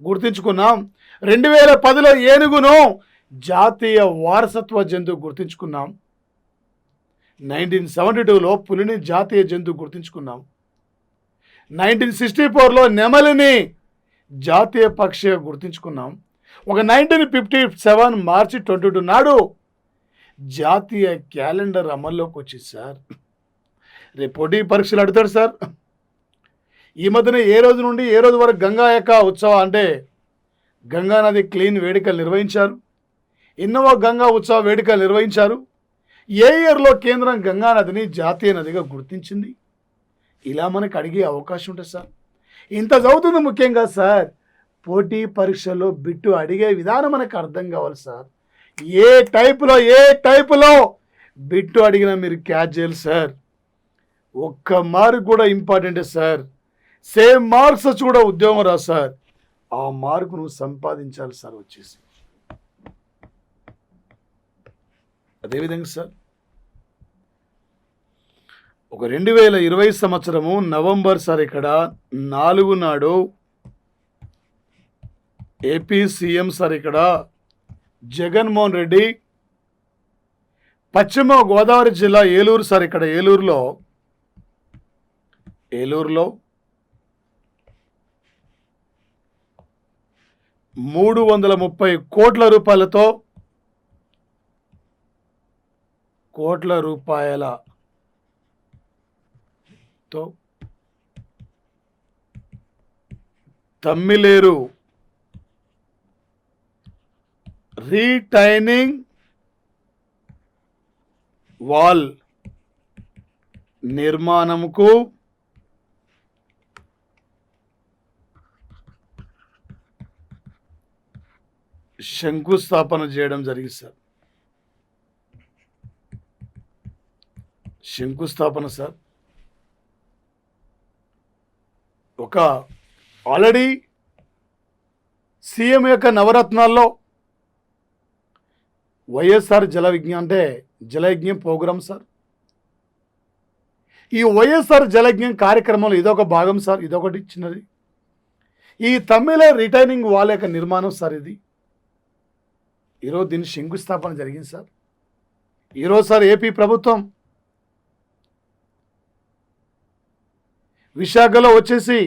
గుర్తించుకున్నాం. 2010లో ఏనుగును జాతీయ వారసత్వ జంతువు గుర్తించుకున్నాం. 1972లో పులిని జాతీయ జంతువు గుర్తించుకున్నాం. 1964లో నెమలిని జాతీయ పక్షిగా గుర్తించుకున్నాం. ఒక 1957 మార్చి 22 నాడు జాతీయ క్యాలెండర్ అమల్లోకి వచ్చింది సార్. రేపు పోటీ పరీక్షలు అడుగుతాడు సార్. ఈ మధ్యన ఏ రోజు నుండి ఏ రోజు వరకు గంగా యొక్క ఉత్సవం అంటే గంగా నది క్లీన్ వేడుకలు నిర్వహించారు. ఎన్నో గంగా ఉత్సవ వేడుకలు నిర్వహించారు. ఏ ఇయర్లో కేంద్రం గంగా నదిని జాతీయ నదిగా గుర్తించింది? ఇలా మనకు అడిగే అవకాశం ఉంటుంది సార్. ఇంత చదువుతుంది ముఖ్యంగా సార్. పోటీ పరీక్షల్లో బిట్టు అడిగే విధానం మనకు అర్థం కావాలి సార్. ఏ టైపులో బిట్టు అడిగినా మీరు క్యాచ్ చేయాలి సార్. ఒక్క మార్క్ కూడా ఇంపార్టెంటే సార్. సేమ్ మార్క్స్ వచ్చి కూడా ఉద్యోగం రా సార్. ఆ మార్కు నువ్వు సంపాదించాలి సార్ వచ్చేసి. అదేవిధంగా సార్ ఒక 2020 సంవత్సరము నవంబర్ సార్ ఇక్కడ 4 నాడు ఏపీ సీఎం సార్ ఇక్కడ జగన్మోహన్ రెడ్డి పశ్చిమ గోదావరి జిల్లా ఏలూరు సార్ ఇక్కడ ఏలూరులో 330 కోట్ల రూపాయలతో తమ్మిలేరు రీటైనింగ్ వాల్ నిర్మాణముకు శంకుస్థాపన చేయడం జరిగింది సార్. శంకుస్థాపన సార్ ఒక ఆల్రెడీ సీఎం యొక్క నవరత్నాల్లో వైఎస్ఆర్ జలయజ్ఞం ప్రోగ్రాం సార్. ఈ వైఎస్ఆర్ జలయజ్ఞం కార్యక్రమంలో ఇదొక భాగం సార్. ఇదొకటి చిన్నది. ఈ తమిళ రిటైనింగ్ వాల్ యొక్క నిర్మాణం సార్. ఇది ఈరోజు దీని శంకుస్థాపన జరిగింది సార్. ఈరోజు సార్ ఏపీ ప్రభుత్వం విశాఖలో వచ్చేసి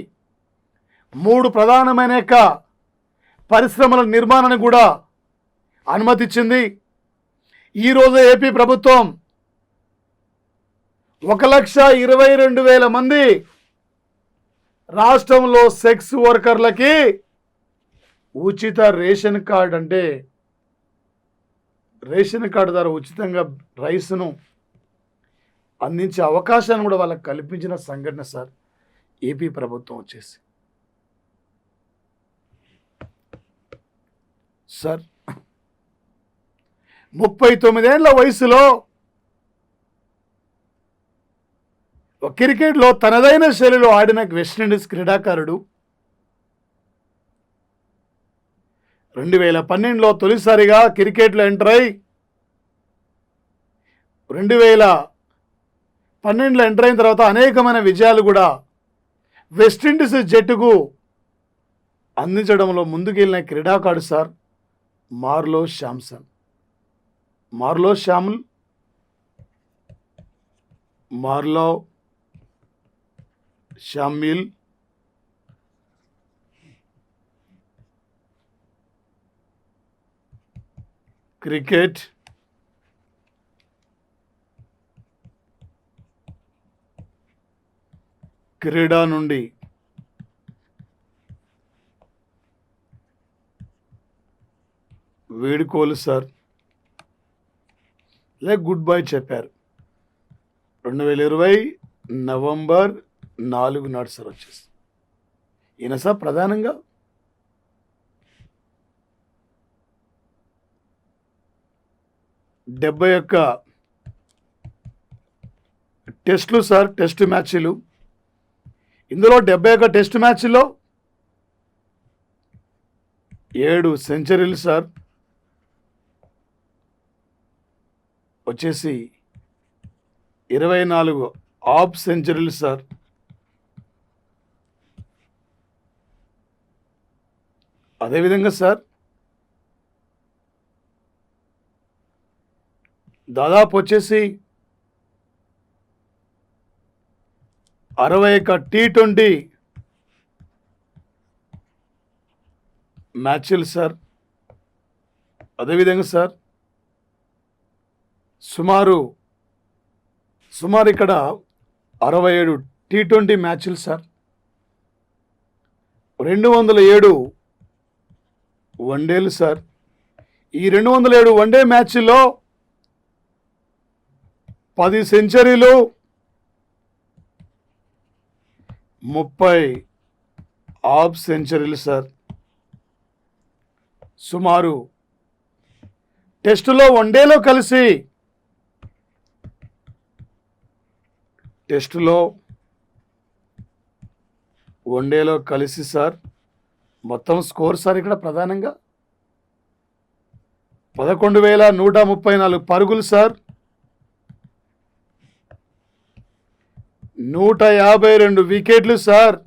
3 ప్రధానమైన పరిశ్రమల నిర్మాణాన్ని కూడా అనుమతి ఇచ్చింది. ఈరోజు ఏపీ ప్రభుత్వం 1,22,000 మంది రాష్ట్రంలో సెక్స్ వర్కర్లకి ఉచిత రేషన్ కార్డు అంటే రేషన్ కార్డు ద్వారా ఉచితంగా రైస్ను అందించే అవకాశాన్ని కూడా వాళ్ళకి కల్పించిన సంఘటన సార్ ఏపీ ప్రభుత్వం వచ్చేసి. సార్ 39 ఏళ్ల వయసులో క్రికెట్లో తనదైన శైలిలో ఆడిన వెస్టిండీస్ క్రీడాకారుడు 2012లో తొలిసారిగా క్రికెట్లో ఎంటర్ అయి 2012లో ఎంటర్ అయిన తర్వాత అనేకమైన విజయాలు కూడా వెస్టిండీస్ జట్టుకు అందించడంలో ముందుకెళ్ళిన క్రీడాకారుడు సార్ మార్లో శాంసన్. మార్లో షామిల్ క్రికెట్ క్రీడా నుండి వేడుకోలు సార్ గుడ్ బై చెప్పారు. 2020 నవంబర్ 4 నాడు సార్ వచ్చేసి ఈయన సార్ ప్రధానంగా డెబ్బై టెస్టులు సార్, టెస్ట్ మ్యాచ్లు. ఇందులో 71 టెస్ట్ మ్యాచ్లో 7 సెంచరీలు సార్, వచ్చేసి 24 హాఫ్ సెంచరీలు సార్, అదేవిధంగా సార్ దాదాపు వచ్చేసి 61 T20 మ్యాచ్లు సార్, అదేవిధంగా సార్ సుమారు ఇక్కడ 67 T20 మ్యాచ్లు సార్, 207 వన్డేలు సార్. ఈ 207 వన్డే మ్యాచ్లో 10 సెంచరీలు, 30 హాఫ్ సెంచరీలు సార్. సుమారు టెస్టులో వన్డేలో కలిసి సార్ మొత్తం స్కోర్ సార్ ఇక్కడ ప్రధానంగా 11,134 పరుగులు సార్, 152 వికెట్లు సార్.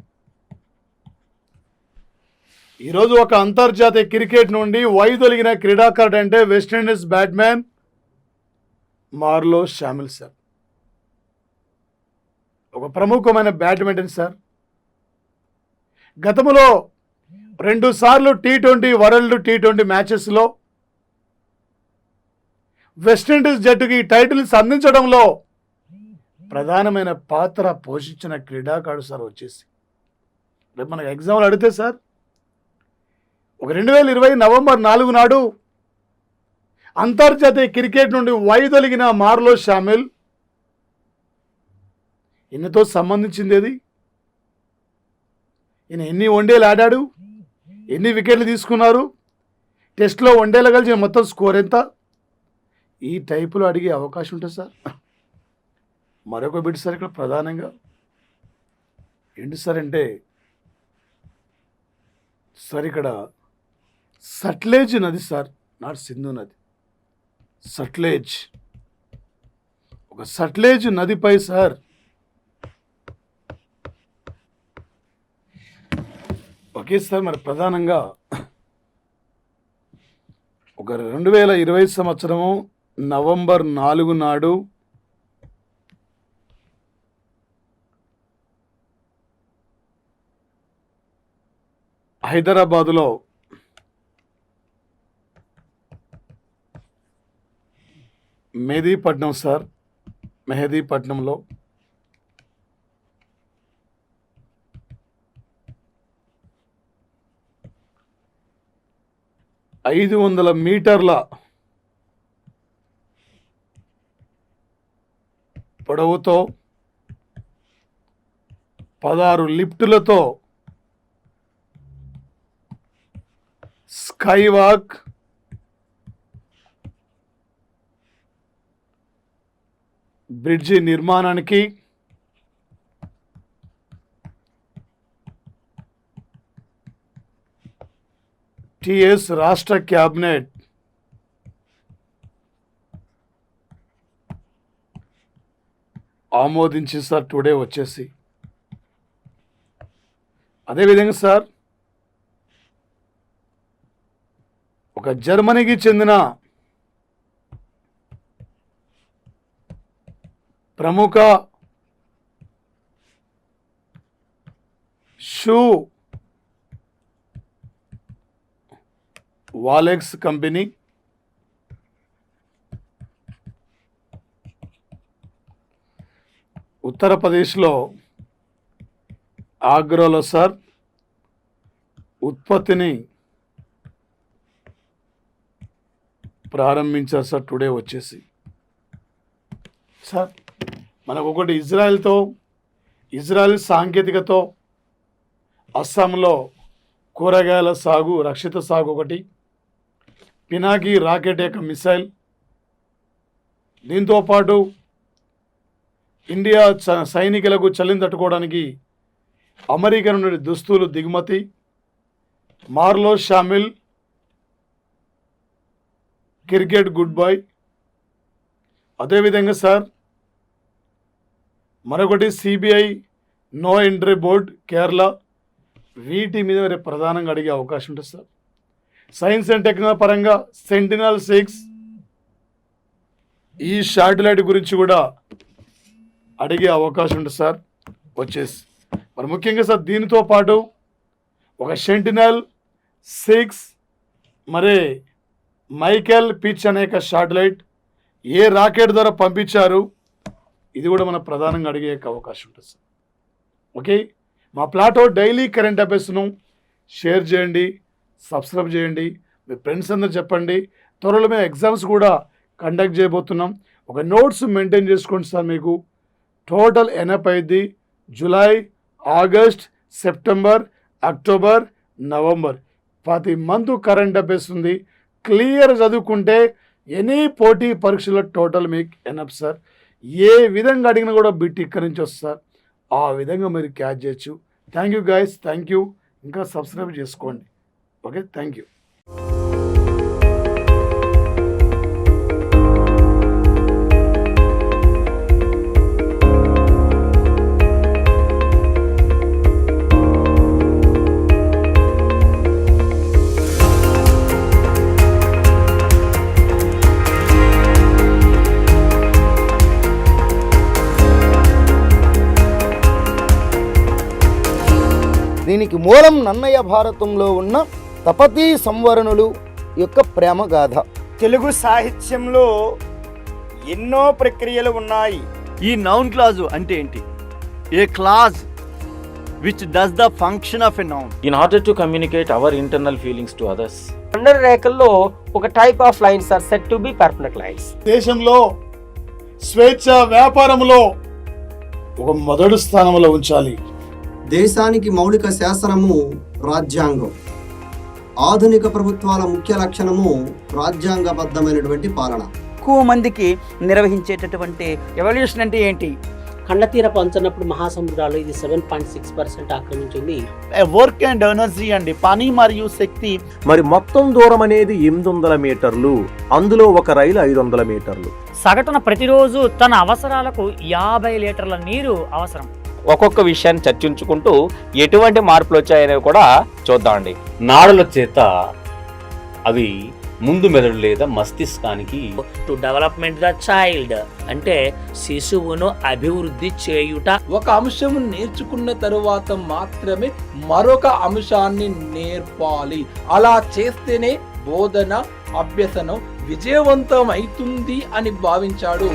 ఈరోజు ఒక అంతర్జాతీయ క్రికెట్ నుండి వైదొలిగిన క్రీడాకారుడు అంటే West Indies batsman Marlon Samuels sir. ఒక ప్రముఖమైన బ్యాడ్మింటన్ సార్. గతంలో 2 సార్లు T20 వరల్డ్ T20 మ్యాచెస్లో వెస్టిండీస్ జట్టుకి టైటిల్స్ అందించడంలో ప్రధానమైన పాత్ర పోషించిన క్రీడాకారుడు సార్. వచ్చేసి రేపు మనకు ఎగ్జామ్లు అడిగితే సార్ 2020 నవంబర్ 4 నాడు అంతర్జాతీయ క్రికెట్ నుండి వైదొలిగిన మార్లో షామిల్ ఈయనతో సంబంధించింది ఏది, ఈయన ఎన్ని వన్డేలు ఆడాడు, ఎన్ని వికెట్లు తీసుకున్నారు, టెస్ట్లో వన్డేలో కలిసి మొత్తం స్కోర్ ఎంత, ఈ టైపులో అడిగే అవకాశం ఉంటుంది సార్. మరొక బిట్ సార్ ఇక్కడ ప్రధానంగా ఏంటి సార్ అంటే సార్ ఇక్కడ సట్లేజ్ నది సార్, నాట్ సింధు నది, సట్లేజ్. ఒక సట్లేజ్ నదిపై సార్ ఒకే సార్ మరి ప్రధానంగా ఒక 2020 సంవత్సరము నవంబర్ 4 నాడు హైదరాబాదులో మెహదీపట్నంలో 500 మీటర్ల పొడవుతో 16 లిఫ్టులతో స్కై వాక్ బ్రిడ్జి నిర్మాణానికి టిఎస్ రాష్ట్ర క్యాబినెట్ ఆమోదించి సార్ టుడే వచ్చేసి. అదేవిధంగా సార్ ఒక జర్మనీకి చెందిన ప్రముఖ షూ వాలెక్స్ కంపెనీ ఉత్తరప్రదేశ్లో ఆగ్రాలో సార్ ఉత్పత్తిని ప్రారంభించారు సార్ టుడే వచ్చేసి. సార్ మనకు ఒకటి ఇజ్రాయెల్ సాంకేతికతో అస్సాంలో కూరగాయల సాగు రక్షిత సాగు ఒకటి, పినాకి రాకెట్ యొక్క మిసైల్, దీంతోపాటు ఇండియా సైనికులకు చలిని తట్టుకోవడానికి అమెరికా నుండి దుస్తులు దిగుమతి, మార్లో షామిల్ క్రికెట్ గుడ్ బై. అదేవిధంగా సార్ మరొకటి CBI no entry board Kerala, వీటి మీద రేపు ప్రధానంగా అడిగే అవకాశం ఉంటుంది సార్. సైన్స్ అండ్ టెక్నాలజీ పరంగా సెంటినల్-6 ఈ శాటిలైట్ గురించి కూడా అడిగే అవకాశం ఉంటుంది సార్ వచ్చేసి. మరి ముఖ్యంగా సార్ దీనితో పాటు ఒక సెంటినల్-6 మరి మైకెల్ పిచ్ అనే శాటిలైట్ ఏ రాకెట్ ద్వారా పంపించారు, ఇది కూడా మన ప్రధానంగా అడిగే అవకాశం ఉంటుంది సార్. ఓకే, మా ప్లాటో డైలీ కరెంట్ అఫైర్స్ను షేర్ చేయండి, సబ్స్క్రైబ్ చేయండి, మీ ఫ్రెండ్స్ అందరూ చెప్పండి. త్వరలో మేము ఎగ్జామ్స్ కూడా కండక్ట్ చేయబోతున్నాం. ఒక నోట్స్ మెయింటైన్ చేసుకోండి సార్. మీకు టోటల్ ఎనప్ అయింది July, August, September, October, November ప్రతి మంత్ కరెంట్ అఫైర్స్ ఉంది. క్లియర్ చదువుకుంటే ఎనీ పోటీ పరీక్షలో టోటల్ మీకు ఎనప్ సార్. ఏ విధంగా అడిగినా కూడా బిట్ ఇక్కడి నుంచి వస్తుంది సార్. ఆ విధంగా మీరు క్యాచ్ చేయొచ్చు. Thank you guys, thank you. ఇంకా సబ్స్క్రైబ్ చేసుకోండి. Okay, thank you. దీనికి మూలం నన్నయ్య భారతంలో ఉన్న తపతీ సంవరణులు యొక్క ప్రేమ గాథ. తెలుగు సాహిత్యంలో ఎన్నో ప్రక్రియలు ఉన్నాయి. ఈ నౌన్ క్లాజు అంటే ఏంటి? A clause which does the function of a noun in order to communicate our internal feelings to others. Under రేఖల్లో ఒక type of lines are said to be perfect lines. దేశంలో స్వేచ్ఛ వ్యాపారంలో ఒక మొదటి స్థానంలో ఉంచాలి. దేశానికి మౌలిక శాసనము రాజ్యాంగం. ఆధునిక ప్రభుత్వాల ముఖ్య లక్షణము రాజ్యాంగబద్ధమైనటువంటి పాలన. ఎక్కువ మందికి నిర్వహించేటటువంటి ఎవల్యూషన్ అంటే ఏంటి? ఖండతీరపు అంచనప్పుడు మహాసముద్రాలు ఇది 7.6% ఆక్రమించింది. వర్క్ అండ్ ఎనర్జీ అండి, పని మరియు శక్తి. మరి మొత్తం దూరం అనేది 800 మీటర్లు, అందులో ఒక రైలు 500 మీటర్లు. సగటున ప్రతిరోజు తన అవసరాలకు 50 లీటర్ల నీరు అవసరం. ఒక్కొక్క విషయాన్ని చర్చించుకుంటూ ఎటువంటి మార్పులు వచ్చాయనేవి కూడా చూద్దామండి. నాడుల చేత అవి ముందు మెదడు లేదా మస్తిష్కానికి టు డెవలప్మెంట్ ద చైల్డ్ అంటే శిశువును అభివృద్ధి చేయుట. ఒక అంశము నేర్చుకున్న తరువాత మాత్రమే మరొక అంశాన్ని నేర్పాలి. అలా చేస్తేనే బోధన అభ్యసనం విజయవంతం అవుతుంది అని భావించాడు